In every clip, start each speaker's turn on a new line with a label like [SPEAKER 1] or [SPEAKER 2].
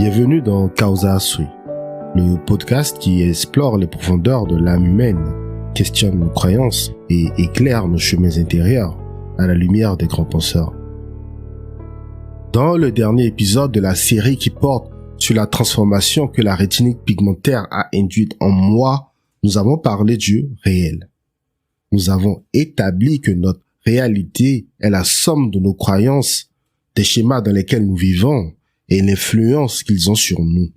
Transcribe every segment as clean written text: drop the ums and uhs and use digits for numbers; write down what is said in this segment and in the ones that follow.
[SPEAKER 1] Bienvenue dans Causa Sui, le podcast qui explore les profondeurs de l'âme humaine, questionne nos croyances et éclaire nos chemins intérieurs à la lumière des grands penseurs. Dans le dernier épisode de la série qui porte sur la transformation que la rétinique pigmentaire a induite en moi, nous avons parlé du réel. Nous avons établi que notre réalité est la somme de nos croyances, des schémas dans lesquels nous vivons et l'influence qu'ils ont sur nous.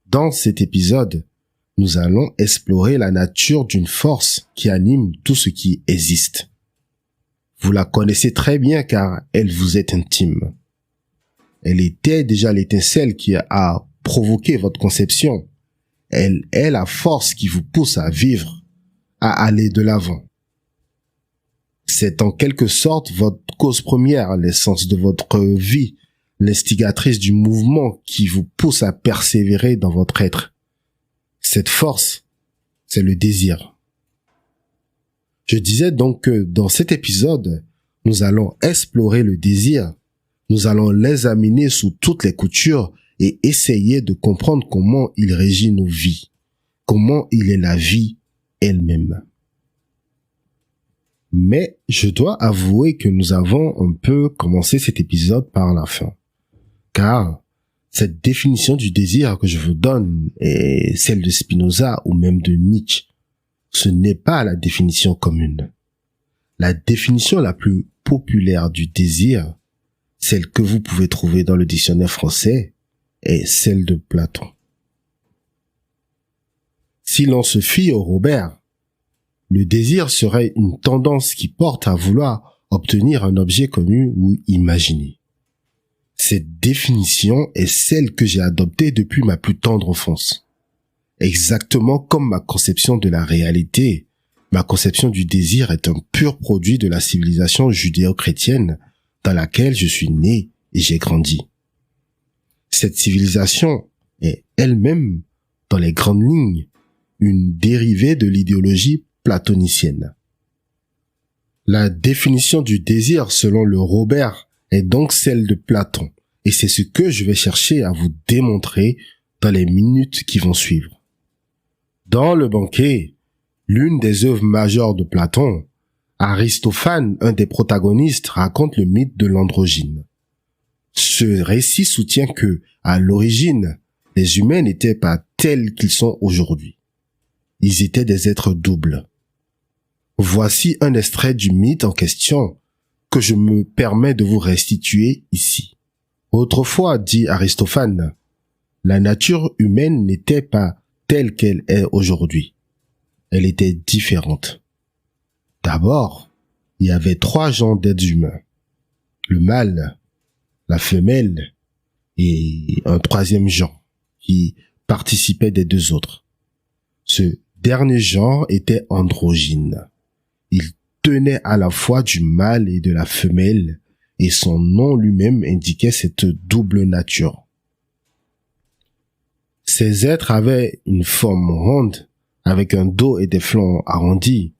[SPEAKER 1] Dans cet épisode, nous allons explorer la nature d'une force qui anime tout ce qui existe. Vous la connaissez très bien car elle vous est intime. Elle était déjà l'étincelle qui a provoqué votre conception. Elle est la force qui vous pousse à vivre, à aller de l'avant. C'est en quelque sorte votre cause première, l'essence de votre vie, l'instigatrice du mouvement qui vous pousse à persévérer dans votre être. Cette force, c'est le désir. Je disais donc que dans cet épisode, nous allons explorer le désir, nous allons l'examiner sous toutes les coutures et essayer de comprendre comment il régit nos vies, comment il est la vie elle-même. Mais je dois avouer que nous avons un peu commencé cet épisode par la fin. Car cette définition du désir que je vous donne est celle de Spinoza ou même de Nietzsche. Ce n'est pas la définition commune. La définition la plus populaire du désir, celle que vous pouvez trouver dans le dictionnaire français, est celle de Platon. Si l'on se fie au Robert, le désir serait une tendance qui porte à vouloir obtenir un objet connu ou imaginé. Cette définition est celle que j'ai adoptée depuis ma plus tendre enfance. Exactement comme ma conception de la réalité, ma conception du désir est un pur produit de la civilisation judéo-chrétienne dans laquelle je suis né et j'ai grandi. Cette civilisation est elle-même, dans les grandes lignes, une dérivée de l'idéologie platonicienne. La définition du désir selon le Robert est donc celle de Platon, et c'est ce que je vais chercher à vous démontrer dans les minutes qui vont suivre. Dans le banquet, l'une des œuvres majeures de Platon, Aristophane, un des protagonistes, raconte le mythe de l'androgyne. Ce récit soutient que, à l'origine, les humains n'étaient pas tels qu'ils sont aujourd'hui. Ils étaient des êtres doubles. Voici un extrait du mythe en question que je me permets de vous restituer ici. Autrefois, dit Aristophane, la nature humaine n'était pas telle qu'elle est aujourd'hui. Elle était différente. D'abord, il y avait 3 genres d'êtres humains. Le mâle, la femelle et un 3e genre qui participait des 2 autres. Ce dernier genre était androgyne. Il tenait à la fois du mâle et de la femelle, et son nom lui-même indiquait cette double nature. Ces êtres avaient une forme ronde, avec un dos et des flancs arrondis.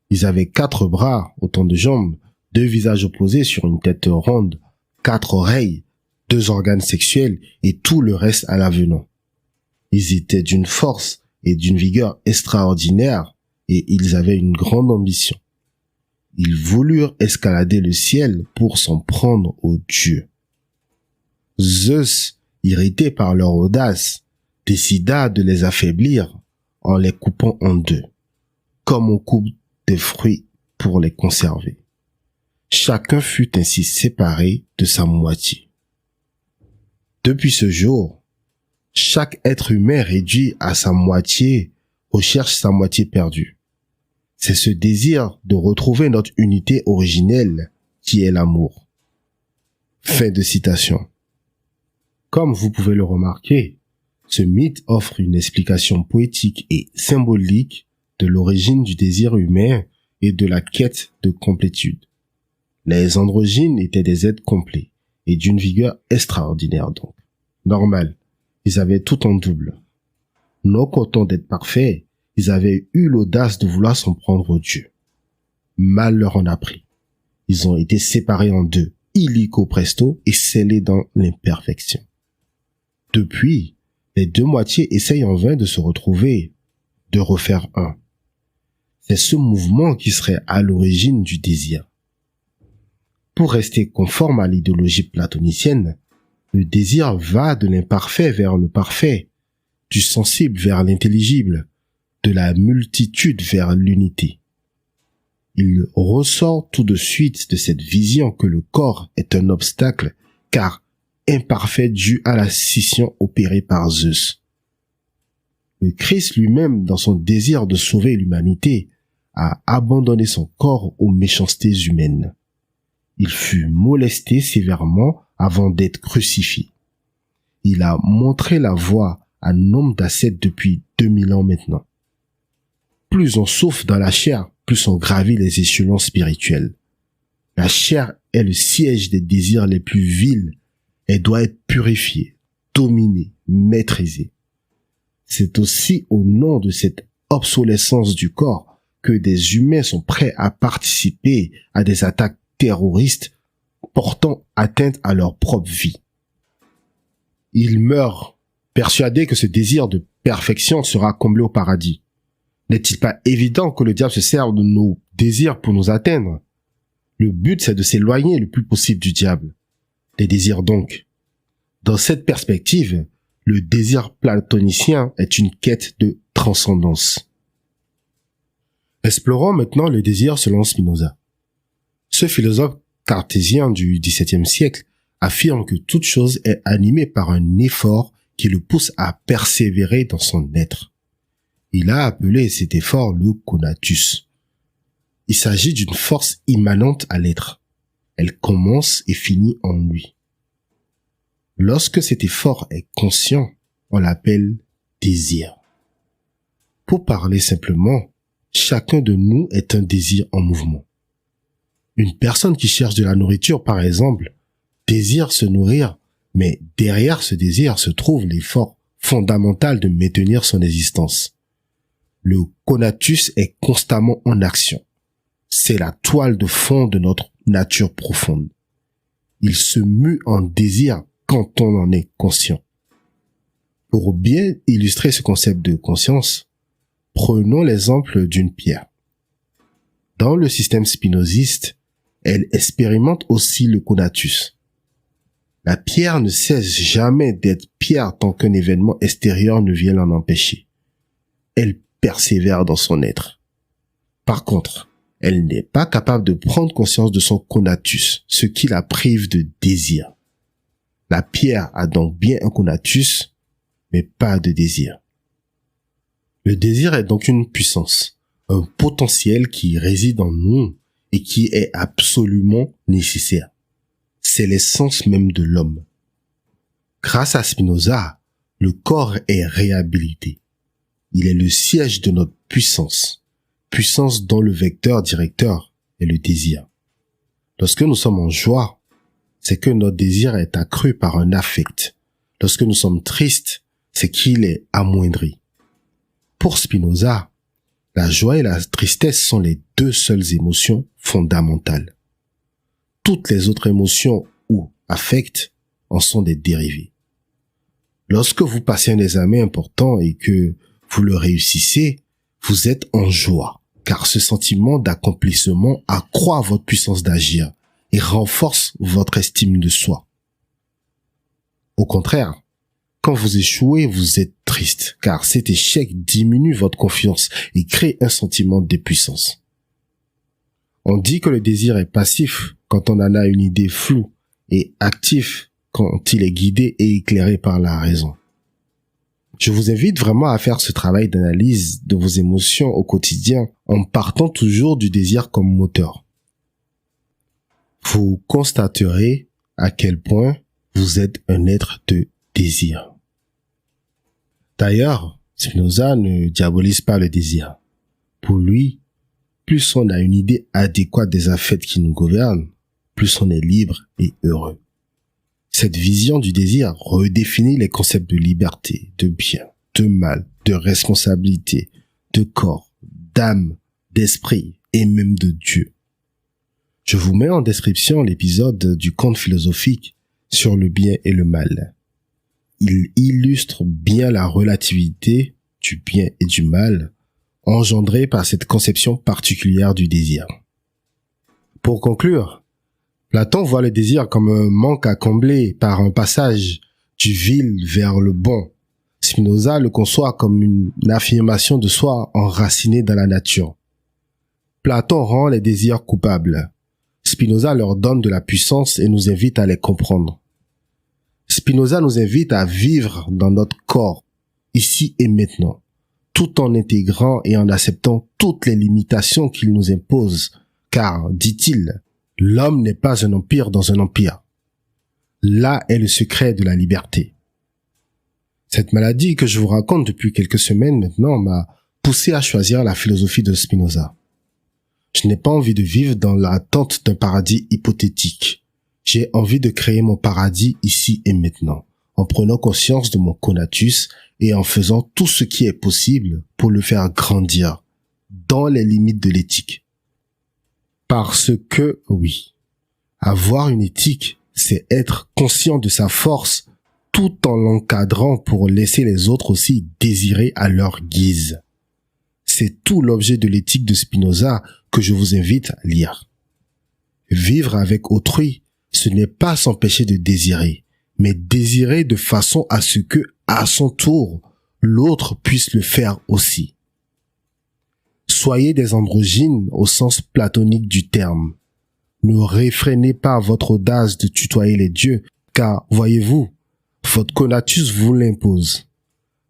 [SPEAKER 1] Ils avaient 4 bras, autant de jambes, 2 visages opposés sur une tête ronde, 4 oreilles, 2 organes sexuels et tout le reste à l'avenant. Ils étaient d'une force et d'une vigueur extraordinaires, et ils avaient une grande ambition. Ils voulurent escalader le ciel pour s'en prendre aux dieux. Zeus, irrité par leur audace, décida de les affaiblir en les coupant en 2, comme on coupe des fruits pour les conserver. Chacun fut ainsi séparé de sa moitié. Depuis ce jour, chaque être humain réduit à sa moitié recherche sa moitié perdue. C'est ce désir de retrouver notre unité originelle qui est l'amour. Fin de citation. Comme vous pouvez le remarquer, ce mythe offre une explication poétique et symbolique de l'origine du désir humain et de la quête de complétude. Les androgynes étaient des êtres complets et d'une vigueur extraordinaire donc. Normal, ils avaient tout en double. Non content d'être parfaits, ils avaient eu l'audace de vouloir s'en prendre aux dieux. Mal leur en a pris. Ils ont été séparés en 2, illico presto et scellés dans l'imperfection. Depuis, les deux moitiés essayent en vain de se retrouver, de refaire un. C'est ce mouvement qui serait à l'origine du désir. Pour rester conforme à l'idéologie platonicienne, le désir va de l'imparfait vers le parfait, du sensible vers l'intelligible, de la multitude vers l'unité. Il ressort tout de suite de cette vision que le corps est un obstacle, car imparfait dû à la scission opérée par Zeus. Le Christ lui-même, dans son désir de sauver l'humanité, a abandonné son corps aux méchancetés humaines. Il fut molesté sévèrement avant d'être crucifié. Il a montré la voie à nombre d'ascètes depuis 2000 ans maintenant. Plus on souffre dans la chair, plus on gravit les échelons spirituels. La chair est le siège des désirs les plus vils. Elle doit être purifiée, dominée, maîtrisée. C'est aussi au nom de cette obsolescence du corps que des humains sont prêts à participer à des attaques terroristes portant atteinte à leur propre vie. Ils meurent persuadés que ce désir de perfection sera comblé au paradis. N'est-il pas évident que le diable se sert de nos désirs pour nous atteindre? Le but, c'est de s'éloigner le plus possible du diable. Les désirs donc. Dans cette perspective, le désir platonicien est une quête de transcendance. Explorons maintenant le désir selon Spinoza. Ce philosophe cartésien du XVIIe siècle affirme que toute chose est animée par un effort qui le pousse à persévérer dans son être. Il a appelé cet effort le conatus. Il s'agit d'une force immanente à l'être. Elle commence et finit en lui. Lorsque cet effort est conscient, on l'appelle désir. Pour parler simplement, chacun de nous est un désir en mouvement. Une personne qui cherche de la nourriture, par exemple, désire se nourrir, mais derrière ce désir se trouve l'effort fondamental de maintenir son existence. Le conatus est constamment en action. C'est la toile de fond de notre nature profonde. Il se mue en désir quand on en est conscient. Pour bien illustrer ce concept de conscience, prenons l'exemple d'une pierre. Dans le système spinoziste, elle expérimente aussi le conatus. La pierre ne cesse jamais d'être pierre tant qu'un événement extérieur ne vient l'en empêcher. Elle persévère dans son être. Par contre, elle n'est pas capable de prendre conscience de son conatus, ce qui la prive de désir. La pierre a donc bien un conatus, mais pas de désir. Le désir est donc une puissance, un potentiel qui réside en nous et qui est absolument nécessaire. C'est l'essence même de l'homme. Grâce à Spinoza, le corps est réhabilité. Il est le siège de notre puissance, puissance dont le vecteur directeur est le désir. Lorsque nous sommes en joie, c'est que notre désir est accru par un affect. Lorsque nous sommes tristes, c'est qu'il est amoindri. Pour Spinoza, la joie et la tristesse sont les deux seules émotions fondamentales. Toutes les autres émotions ou affects en sont des dérivés. Lorsque vous passez un examen important et que vous le réussissez, vous êtes en joie, car ce sentiment d'accomplissement accroît votre puissance d'agir et renforce votre estime de soi. Au contraire, quand vous échouez, vous êtes triste, car cet échec diminue votre confiance et crée un sentiment d'impuissance. On dit que le désir est passif quand on en a une idée floue et actif quand il est guidé et éclairé par la raison. Je vous invite vraiment à faire ce travail d'analyse de vos émotions au quotidien en partant toujours du désir comme moteur. Vous constaterez à quel point vous êtes un être de désir. D'ailleurs, Spinoza ne diabolise pas le désir. Pour lui, plus on a une idée adéquate des affects qui nous gouvernent, plus on est libre et heureux. Cette vision du désir redéfinit les concepts de liberté, de bien, de mal, de responsabilité, de corps, d'âme, d'esprit et même de Dieu. Je vous mets en description l'épisode du conte philosophique sur le bien et le mal. il illustre bien la relativité du bien et du mal engendrée par cette conception particulière du désir. Pour conclure, Platon voit le désir comme un manque à combler par un passage du vil vers le bon. Spinoza le conçoit comme une affirmation de soi enracinée dans la nature. Platon rend les désirs coupables. Spinoza leur donne de la puissance et nous invite à les comprendre. Spinoza nous invite à vivre dans notre corps, ici et maintenant, tout en intégrant et en acceptant toutes les limitations qu'il nous impose, car, dit-il, l'homme n'est pas un empire dans un empire. Là est le secret de la liberté. Cette maladie que je vous raconte depuis quelques semaines maintenant m'a poussé à choisir la philosophie de Spinoza. Je n'ai pas envie de vivre dans l'attente d'un paradis hypothétique. J'ai envie de créer mon paradis ici et maintenant, en prenant conscience de mon conatus et en faisant tout ce qui est possible pour le faire grandir, dans les limites de l'éthique. Parce que, oui, avoir une éthique, c'est être conscient de sa force tout en l'encadrant pour laisser les autres aussi désirer à leur guise. C'est tout l'objet de l'éthique de Spinoza que je vous invite à lire. Vivre avec autrui, ce n'est pas s'empêcher de désirer, mais désirer de façon à ce que, à son tour, l'autre puisse le faire aussi. Soyez des androgynes au sens platonique du terme. Ne réfrénez pas votre audace de tutoyer les dieux, car, voyez-vous, votre conatus vous l'impose.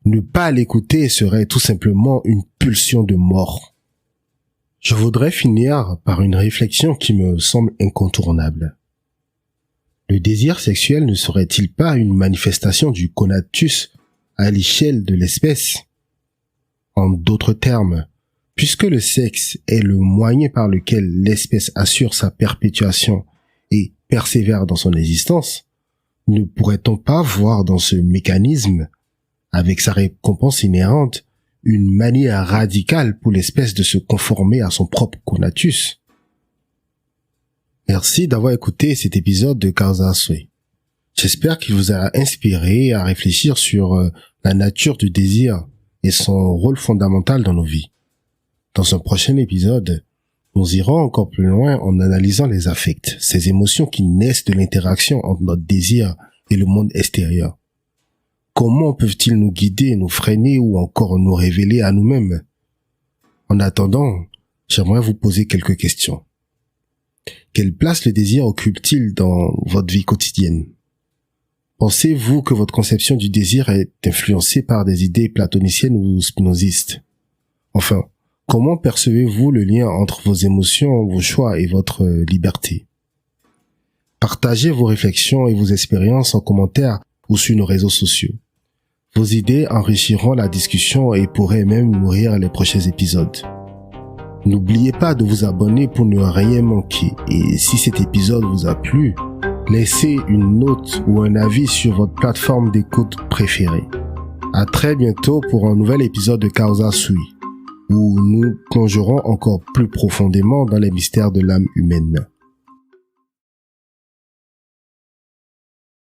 [SPEAKER 1] Ne pas l'écouter serait tout simplement une pulsion de mort. Je voudrais finir par une réflexion qui me semble incontournable. Le désir sexuel ne serait-il pas une manifestation du conatus à l'échelle de l'espèce? En d'autres termes, puisque le sexe est le moyen par lequel l'espèce assure sa perpétuation et persévère dans son existence, ne pourrait-on pas voir dans ce mécanisme, avec sa récompense inhérente, une manière radicale pour l'espèce de se conformer à son propre conatus? Merci d'avoir écouté cet épisode de Causa Sui. J'espère qu'il vous a inspiré à réfléchir sur la nature du désir et son rôle fondamental dans nos vies. Dans un prochain épisode, nous irons encore plus loin en analysant les affects, ces émotions qui naissent de l'interaction entre notre désir et le monde extérieur. Comment peuvent-ils nous guider, nous freiner ou encore nous révéler à nous-mêmes? En attendant, j'aimerais vous poser quelques questions. Quelle place le désir occupe-t-il dans votre vie quotidienne? Pensez-vous que votre conception du désir est influencée par des idées platoniciennes ou spinozistes? Enfin, comment percevez-vous le lien entre vos émotions, vos choix et votre liberté? Partagez vos réflexions et vos expériences en commentaire ou sur nos réseaux sociaux. Vos idées enrichiront la discussion et pourraient même nourrir les prochains épisodes. N'oubliez pas de vous abonner pour ne rien manquer. Et si cet épisode vous a plu, laissez une note ou un avis sur votre plateforme d'écoute préférée. À très bientôt pour un nouvel épisode de Causa Sui, où nous plongerons encore plus profondément dans les mystères de l'âme humaine.